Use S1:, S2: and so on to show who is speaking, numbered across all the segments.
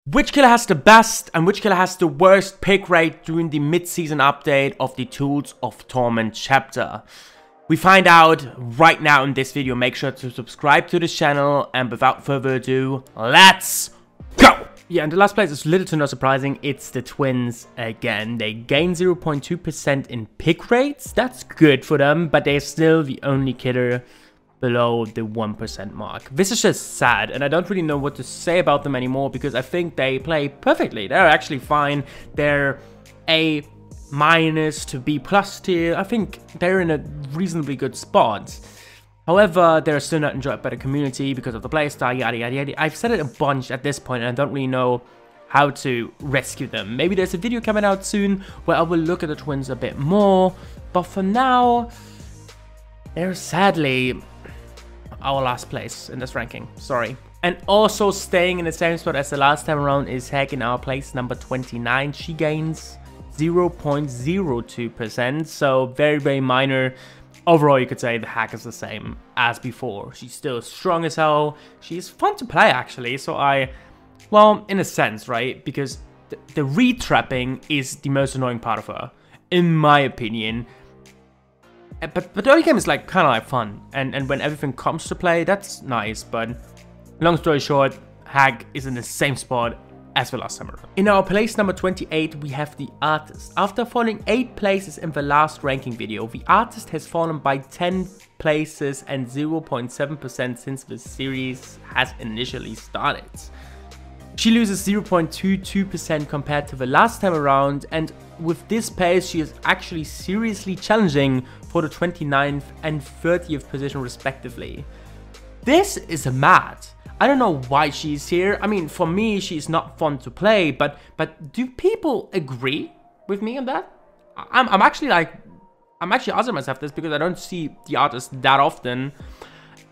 S1: Which killer has the best and which killer has the worst pick rate during the mid-season update of the Tools of Torment chapter? We find out right now in this video. Make sure to subscribe to this channel, and without further ado, let's go! Yeah, in the last place, it's little to no surprising, it's the twins again. They gain 0.2% in pick rates. That's good for them, but they're still the only killer below the 1% mark. This is just sad, and I don't really know what to say about them anymore because I think they play perfectly. They're actually fine. They're A- to B+ tier. I think they're in a reasonably good spot. However, they're still not enjoyed by the community because of the playstyle, yada yada yada. I've said it a bunch at this point, and I don't really know how to rescue them. Maybe there's a video coming out soon where I will look at the twins a bit more, but for now, they're sadly our last place in this ranking. Sorry. And also staying in the same spot as the last time around is Hag in our place number 29. She gains 0.02%, so very, very minor. Overall, you could say the Hag is the same as before. She's still strong as hell. She's fun to play, actually, so well, in a sense, right? Because the re-trapping is the most annoying part of her, in my opinion. But the early game is like kind of like fun, and when everything comes to play, that's nice. But long story short, Hag is in the same spot as the last time around. In our place number 28, we have the Artist. After falling 8 places in the last ranking video, the Artist has fallen by 10 places and 0.7% since the series has initially started. She loses 0.22% compared to the last time around, and with this pace, she is actually seriously challenging for the 29th and 30th position respectively. This is mad. I don't know why she's here. I mean, for me, she's not fun to play, but do people agree with me on that? I'm actually asking myself this because I don't see the Artist that often.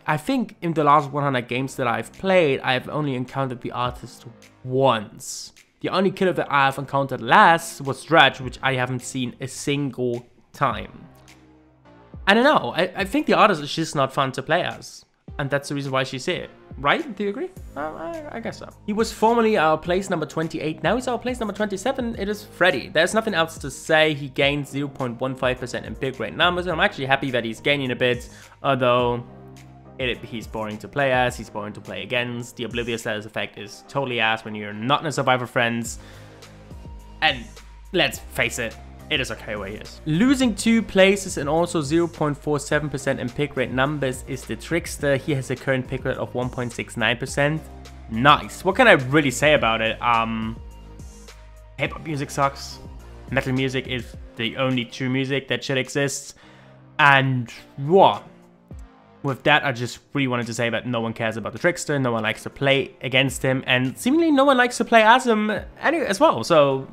S1: I think in the last 100 games that I've played, I've only encountered the Artist once. The only killer that I've encountered last was Dredge, which I haven't seen a single time. I don't know, I think the Artist is just not fun to play as. And that's the reason why she's here, right? Do you agree? I guess so. He was formerly our place number 28, now he's our place number 27, it is Freddy. There's nothing else to say. He gained 0.15% in pick rate numbers, and I'm actually happy that he's gaining a bit, although he's boring to play as, he's boring to play against. The Oblivious status effect is totally ass when you're not in a Survivor Friends. And let's face it, it is okay where he is. Losing 2 places and also 0.47% in pick rate numbers is the Trickster. He has a current pick rate of 1.69%. Nice. What can I really say about it? Hip-hop music sucks. Metal music is the only true music that should exist. And what? With that, I just really wanted to say that no one cares about the Trickster, no one likes to play against him, and seemingly no one likes to play as him anyway as well, so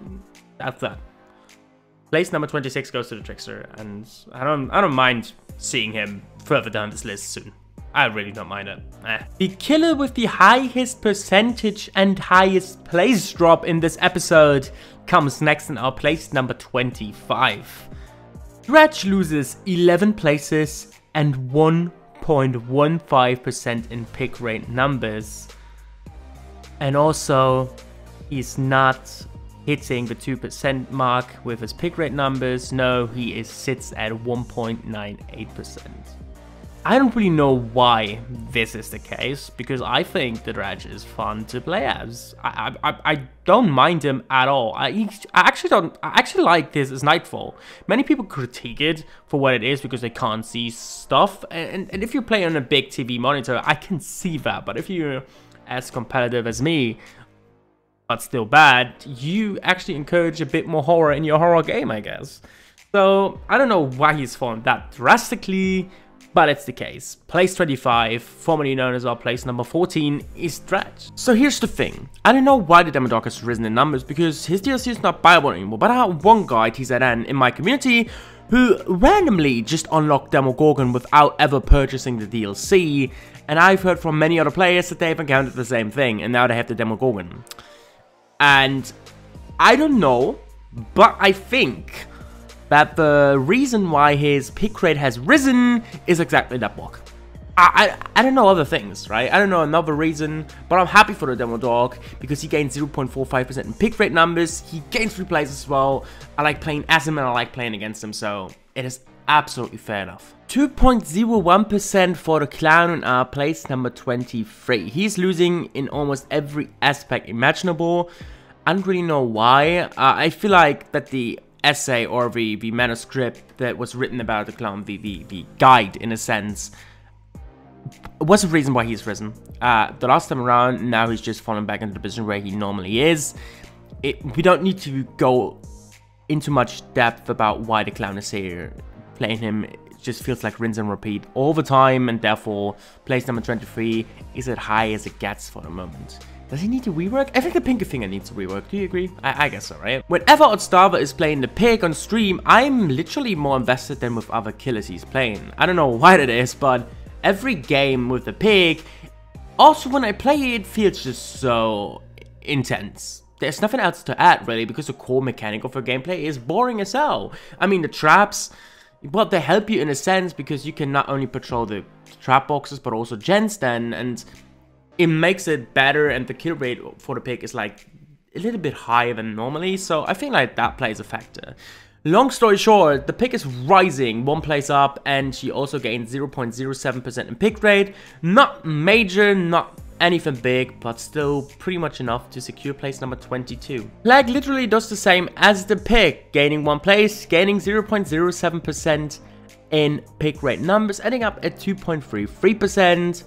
S1: that's that. Place number 26 goes to the Trickster, and I don't mind seeing him further down this list soon. I really don't mind it. The killer with the highest percentage and highest place drop in this episode comes next in our place number 25. Dredge loses 11 places and 1.15% in pick rate numbers, and also he's not hitting the 2% mark with his pick rate numbers. No, he sits at 1.98%. I don't really know why this is the case, because I think the Dredge is fun to play as. I don't mind him at all. I actually like this as Nightfall. Many people critique it for what it is because they can't see stuff, and if you play on a big TV monitor, I can see that. But if you're as competitive as me, but still bad, you actually encourage a bit more horror in your horror game, I guess. So I don't know why he's fallen that drastically, but it's the case. Place 25, formerly known as our place number 14, is Dredge. So here's the thing. I don't know why the Demodog has risen in numbers because his DLC is not buyable anymore, but I have one guy, TZN, in my community who randomly just unlocked Demogorgon without ever purchasing the DLC, and I've heard from many other players that they've encountered the same thing, and now they have the Demogorgon. And I don't know, but I think that the reason why his pick rate has risen is exactly that block. I don't know other things, right? I don't know another reason, but I'm happy for the Demodog because he gains 0.45% in pick rate numbers. He gains free plays as well. I like playing as him and I like playing against him, so it is absolutely fair enough. 2.01% for the clown in our place number 23. He's losing in almost every aspect imaginable. I don't really know why. I feel like that the essay or the manuscript that was written about the clown, the guide in a sense, was the reason why he's risen. The last time around, now he's just fallen back into the position where he normally is. We don't need to go into much depth about why the clown is here. Playing him just feels like rinse and repeat all the time, and therefore place number 23 is as high as it gets for the moment. Does he need to rework? I think the pinky finger needs to rework. Do you agree? I guess so, right? Whenever Oddstarver is playing the pig on stream, I'm literally more invested than with other killers he's playing. I don't know why that is, but every game with the pig, also when I play it, feels just so intense. There's nothing else to add, really, because the core mechanic of the gameplay is boring as hell. I mean, the traps, well, they help you in a sense because you can not only patrol the trap boxes, but also gens then, and it makes it better, and the kill rate for the pig is like a little bit higher than normally, so I feel like that plays a factor. Long story short, the pig is rising one place up, and she also gained 0.07% in pick rate. Not major, not anything big, but still pretty much enough to secure place number 22. Flag literally does the same as the pig, gaining one place, gaining 0.07% in pick rate numbers, ending up at 2.33%.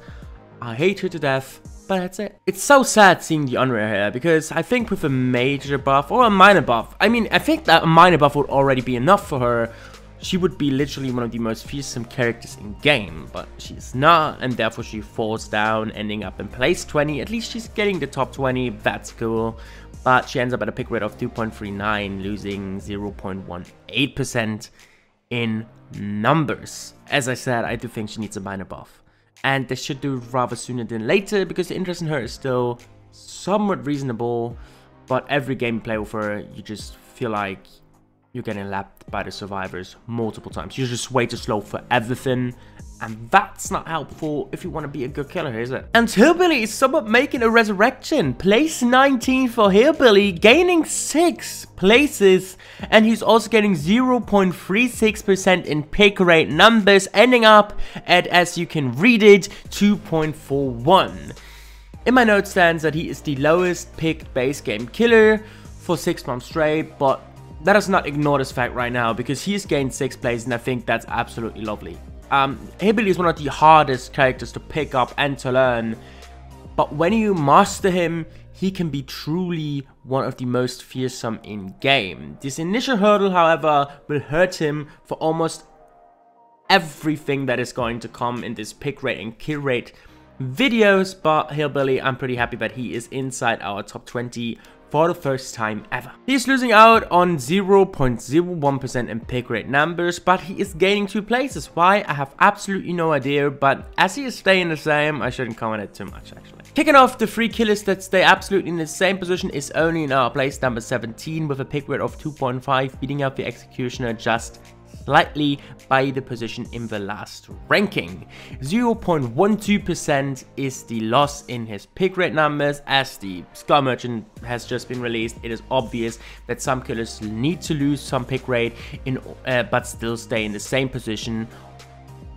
S1: I hate her to death, but that's it. It's so sad seeing the Onryo here, because I think with a major buff or a minor buff, I mean, I think that a minor buff would already be enough for her. She would be literally one of the most fearsome characters in game, but she's not, and therefore she falls down, ending up in place 20. At least she's getting the top 20, that's cool. But she ends up at a pick rate of 2.39, losing 0.18% in numbers. As I said, I do think she needs a minor buff. And they should do it rather sooner than later, because the interest in her is still somewhat reasonable. But every game you play with her, you just feel like you're getting lapped by the survivors multiple times. You're just way too slow for everything. And that's not helpful if you want to be a good killer, is it? And Hillbilly is somewhat making a resurrection. Place 19 for Hillbilly, gaining 6 places. And he's also getting 0.36% in pick rate numbers, ending up at, as you can read it, 2.41. In my notes stands that he is the lowest picked base game killer for 6 months straight, but that does not ignore this fact right now, because he's gained 6 places, and I think that's absolutely lovely. Hillbilly is one of the hardest characters to pick up and to learn, but when you master him, he can be truly one of the most fearsome in game. This initial hurdle, however, will hurt him for almost everything that is going to come in this pick rate and kill rate videos, but Hillbilly, I'm pretty happy that he is inside our top 20 for the first time ever. He's losing out on 0.01% in pick rate numbers, but he is gaining 2 places. Why? I have absolutely no idea, but as he is staying the same, I shouldn't comment it too much, actually. Kicking off the 3 killers that stay absolutely in the same position is only in our place number 17 with a pick rate of 2.5, beating out the Executioner just slightly by the position in the last ranking. 0.12% is the loss in his pick rate numbers. As the Skull Merchant has just been released, it is obvious that some killers need to lose some pick rate but still stay in the same position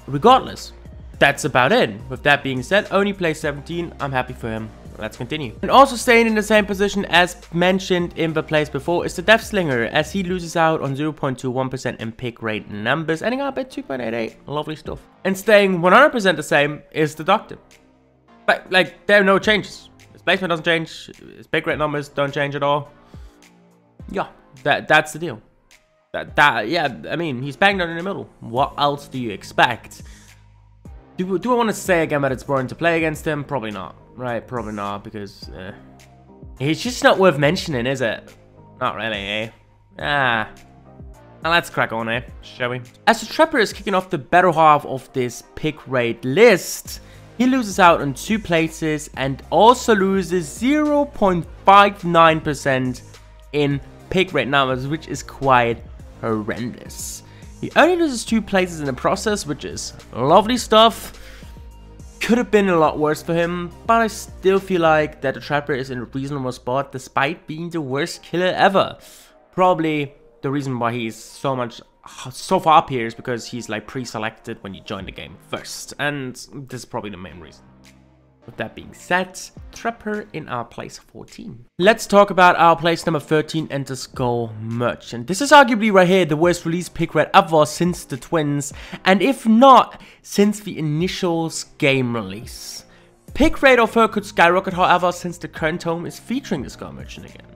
S1: regardless. That's about it. With that being said, only place 17, I'm happy for him. Let's continue. And also staying in the same position as mentioned in the place before is the Deathslinger, as he loses out on 0.21% in pick rate numbers, ending up at 2.88. Lovely stuff. And staying 100% the same is the Doctor. But, like, there are no changes. His placement doesn't change, his pick rate numbers don't change at all. Yeah, that's the deal. Yeah, I mean, he's banged down in the middle. What else do you expect? Do I want to say again that it's boring to play against him? Probably not. Right, probably not, because he's just not worth mentioning, is it? Not really, eh? Now let's crack on, eh? Shall we? As the Trapper is kicking off the better half of this pick rate list, he loses out on 2 places and also loses 0.59% in pick rate numbers, which is quite horrendous. He only loses 2 places in the process, which is lovely stuff. Could have been a lot worse for him, but I still feel like that the Trapper is in a reasonable spot despite being the worst killer ever. Probably the reason why he's so far up here is because he's like pre-selected when you join the game first, and this is probably the main reason. With that being said, Trapper in our place 14. Let's talk about our place number 13 and the Skull Merchant. This is arguably right here the worst release pick rate ever since the Twins, and if not, since the initial game release. Pick rate of her could skyrocket, however, since the current home is featuring the Skull Merchant again.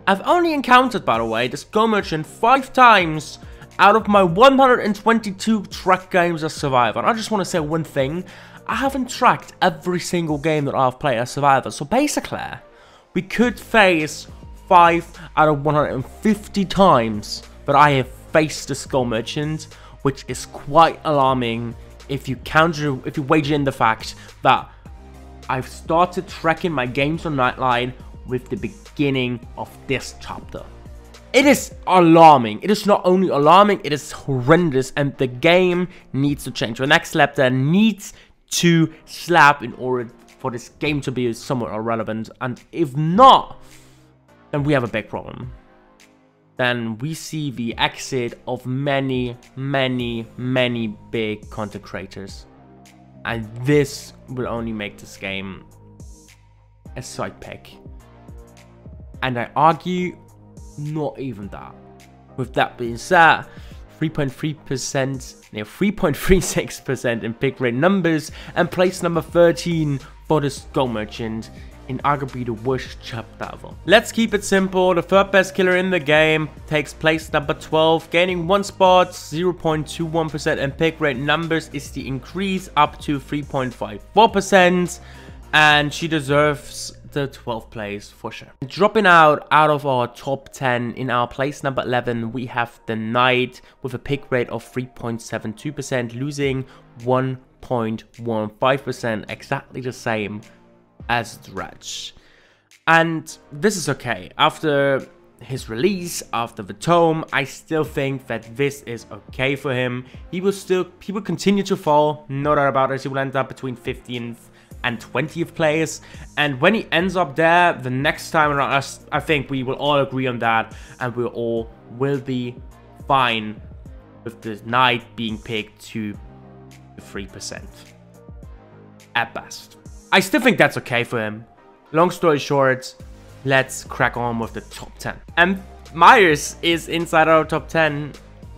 S1: I've only encountered, by the way, the Skull Merchant 5 times out of my 122 track games as Survivor. And I just want to say one thing. I haven't tracked every single game that I've played as Survivor. So basically, we could face 5 out of 150 times that I have faced the Skull Merchant, which is quite alarming if you wager in the fact that I've started tracking my games on Nightline with the beginning of this chapter. It is alarming. It is not only alarming, it is horrendous, and the game needs to change. The next slap there needs to slap in order for this game to be somewhat irrelevant, and if not, then we have a big problem. Then we see the exit of many big content creators, and this will only make this game a side pick. And I argue, not even that. With that being said, 3.3%, near 3.36% in pick rate numbers, and place number 13 for the Skull Merchant in arguably the worst chapter ever. Let's keep it simple. The third best killer in the game takes place number 12, gaining 1 spot, 0.21% in pick rate numbers is the increase up to 3.54%, and she deserves the 12th place for sure. Dropping out of our top 10 in our place number 11, we have the Knight with a pick rate of 3.72%, losing 1.15%, exactly the same as Dredge. And this is okay. After his release, after the tome, I still think that this is okay for him. He will continue to fall, no doubt about it. He will end up between 15th and 20th place, and when he ends up there the next time around, I think we will all agree on that, and we all will be fine with the Knight being picked to 3% at best. I still think that's okay for him. Long story short, let's crack on with the top 10. And Myers is inside our top 10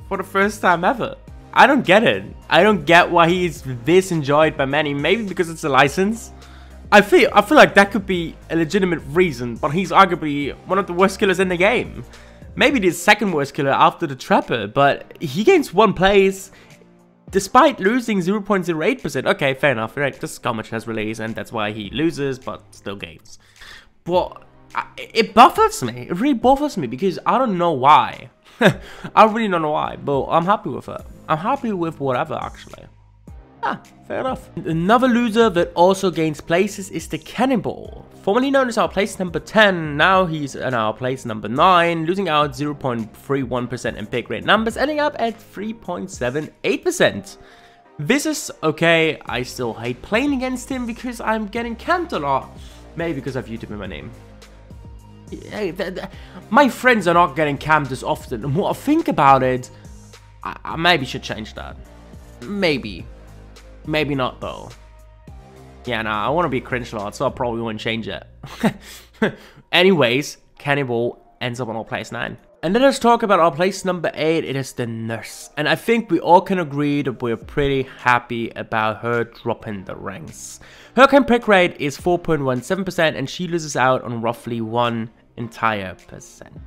S1: for the first time ever. I don't get it. I don't get why he's this enjoyed by many. Maybe because it's a license. I feel like that could be a legitimate reason, but he's arguably one of the worst killers in the game. Maybe the second worst killer after the Trapper, but he gains 1 place despite losing 0.08%. Okay, fair enough, right? This Skull Merchant has released, and that's why he loses, but still gains. But it bothers me. It really bothers me because I don't know why. I really don't know why, but I'm happy with it. I'm happy with whatever, actually. Ah, fair enough. Another loser that also gains places is the Cannibal. Formerly known as our place number 10, now he's in our place number 9, losing out 0.31% in pick rate numbers, ending up at 3.78%. This is okay. I still hate playing against him because I'm getting camped a lot. Maybe because I've YouTube in my name. My friends are not getting camped as often. The more I think about it, I maybe should change that. Maybe not though. Yeah, nah, I want to be a cringe lord, so I probably won't change it. Anyways, Cannibal ends up on our place 9. And let us talk about our place number 8. It is the Nurse, and I think we all can agree that we're pretty happy about her dropping the ranks. Her current pick rate is 4.17%, and she loses out on roughly 1 entire percent.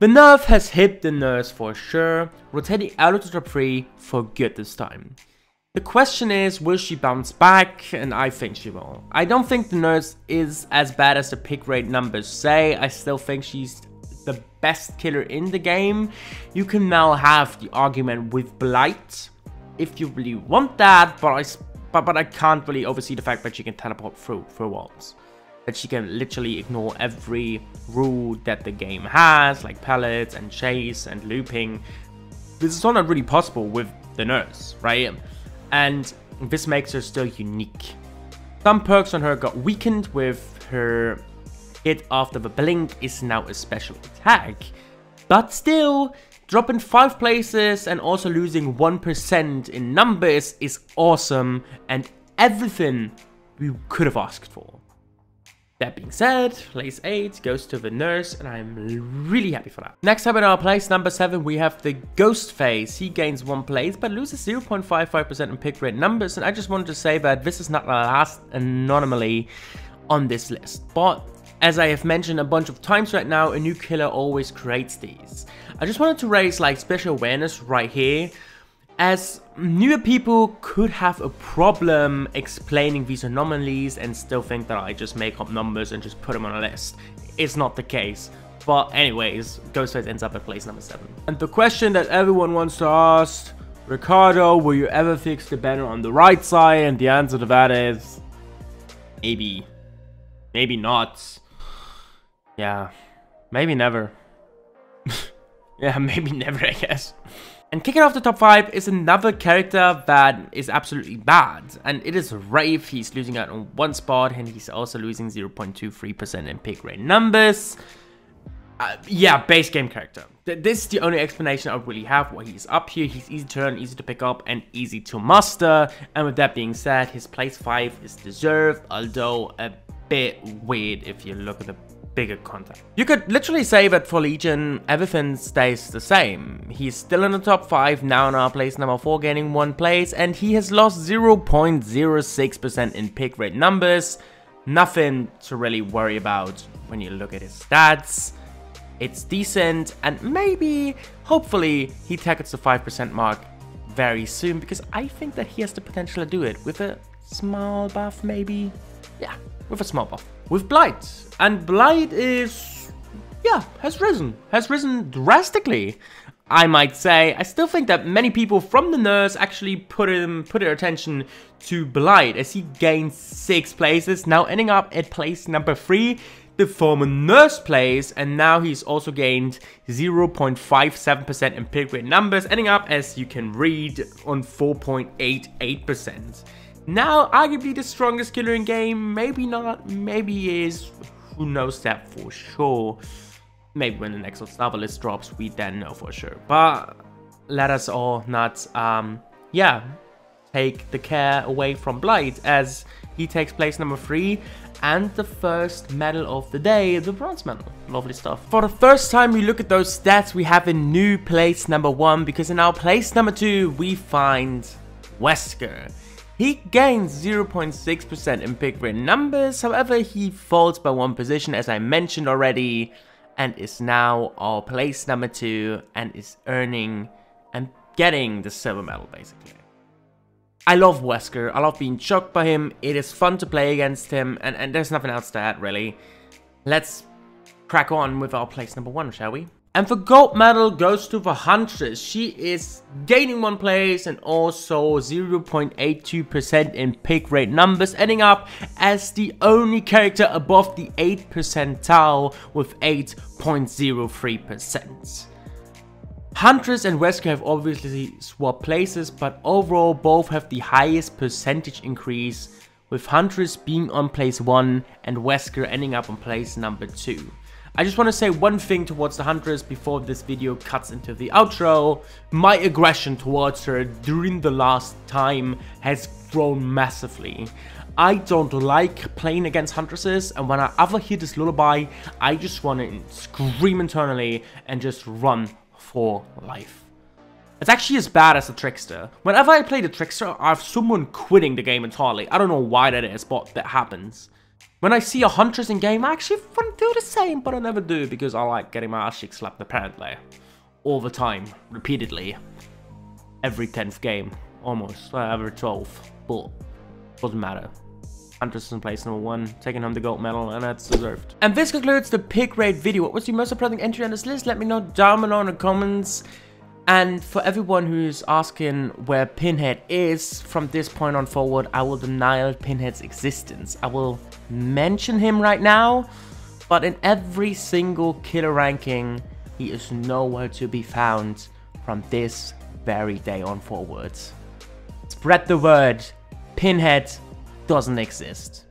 S1: The nerf has hit the Nurse for sure, rotating out of the top 3 for good this time. The question is, will she bounce back? And I think she will. I don't think the Nurse is as bad as the pick rate numbers say. I still think she's the best killer in the game. You can now have the argument with Blight if you really want that, but I can't really oversee the fact that she can teleport through walls. That she can literally ignore every rule that the game has, like pellets and chase and looping. This is all not really possible with the Nurse, right? And this makes her still unique. Some perks on her got weakened with her hit after the blink is now a special attack. But still, dropping 5 places and also losing 1% in numbers is awesome and everything we could have asked for. That being said, place 8 goes to the nurse, and I'm really happy for that. Next up in our place number 7, we have the Ghost Phase. He gains 1 place, but loses 0.55% in pick rate numbers, and I just wanted to say that this is not the last anomaly on this list. But as I have mentioned a bunch of times right now, a new killer always creates these. I just wanted to raise like special awareness right here, as newer people could have a problem explaining these anomalies and still think that I just make up numbers and just put them on a list. It's not the case. But anyways, Ghostface ends up at place number 7. And the question that everyone wants to ask, Ricardo, will you ever fix the banner on the right side? And the answer to that is maybe. Maybe not. Yeah, maybe never. Yeah, maybe never, I guess. And kicking off the top 5 is another character that is absolutely bad. And it is Wraith. He's losing out on 1 spot, and he's also losing 0.23% in pick rate numbers. Yeah, base game character. This is the only explanation I really have why he's up here. He's easy to learn, easy to pick up, and easy to master. And with that being said, his place 5 is deserved, although a bit weird if you look at the bigger content. You could literally say that for Legion, everything stays the same. He's still in the top 5, now in our place number 4, gaining 1 place, and he has lost 0.06% in pick rate numbers. Nothing to really worry about when you look at his stats. It's decent, and maybe, hopefully, he tackles the 5% mark very soon, because I think that he has the potential to do it with a small buff, maybe? Yeah, with a small buff. With Blight. And Blight is, yeah, has risen drastically, I might say. I still think that many people from the nurse actually put their attention to Blight, as he gained 6 places, now ending up at place number 3, the former nurse place, and now he's also gained 0.57% in pick rate numbers, ending up, as you can read, on 4.88%. Now, arguably the strongest killer in game, maybe not, maybe he is, who knows that for sure. Maybe when the next Lava list drops, we then know for sure. But let us all not, yeah, take the care away from Blight, as he takes place number 3, and the first medal of the day, the bronze medal. Lovely stuff. For the first time we look at those stats, we have a new place number 1, because in our place number 2, we find Wesker. He gains 0.6% in pick rate numbers, however he falls by 1 position, as I mentioned already, and is now our place number 2, and is earning and getting the silver medal basically. I love Wesker, I love being choked by him, it is fun to play against him, and there's nothing else to add really. Let's crack on with our place number 1, shall we? And the gold medal goes to the Huntress. She is gaining 1 place and also 0.82% in pick rate numbers, ending up as the only character above the 8th percentile with 8.03%. Huntress and Wesker have obviously swapped places, but overall both have the highest percentage increase, with Huntress being on place 1 and Wesker ending up on place number 2. I just want to say one thing towards the Huntress before this video cuts into the outro. My aggression towards her during the last time has grown massively. I don't like playing against Huntresses, and when I ever hear this lullaby, I just want to scream internally and just run for life. It's actually as bad as the Trickster. Whenever I play the Trickster, I have someone quitting the game entirely. I don't know why that is, but that happens. When I see a Huntress in game, I actually want to do the same, but I never do because I like getting my ass cheek slapped apparently. All the time, repeatedly. Every 10th game, almost, every 12th, but doesn't matter. Huntress is in place number 1, taking home the gold medal, and that's deserved. And this concludes the pick rate video. What was your most surprising entry on this list? Let me know down below in the comments. And for everyone who's asking where Pinhead is, from this point on forward, I will deny Pinhead's existence. I will mention him right now, but in every single killer ranking, he is nowhere to be found from this very day on forward. Spread the word, Pinhead doesn't exist.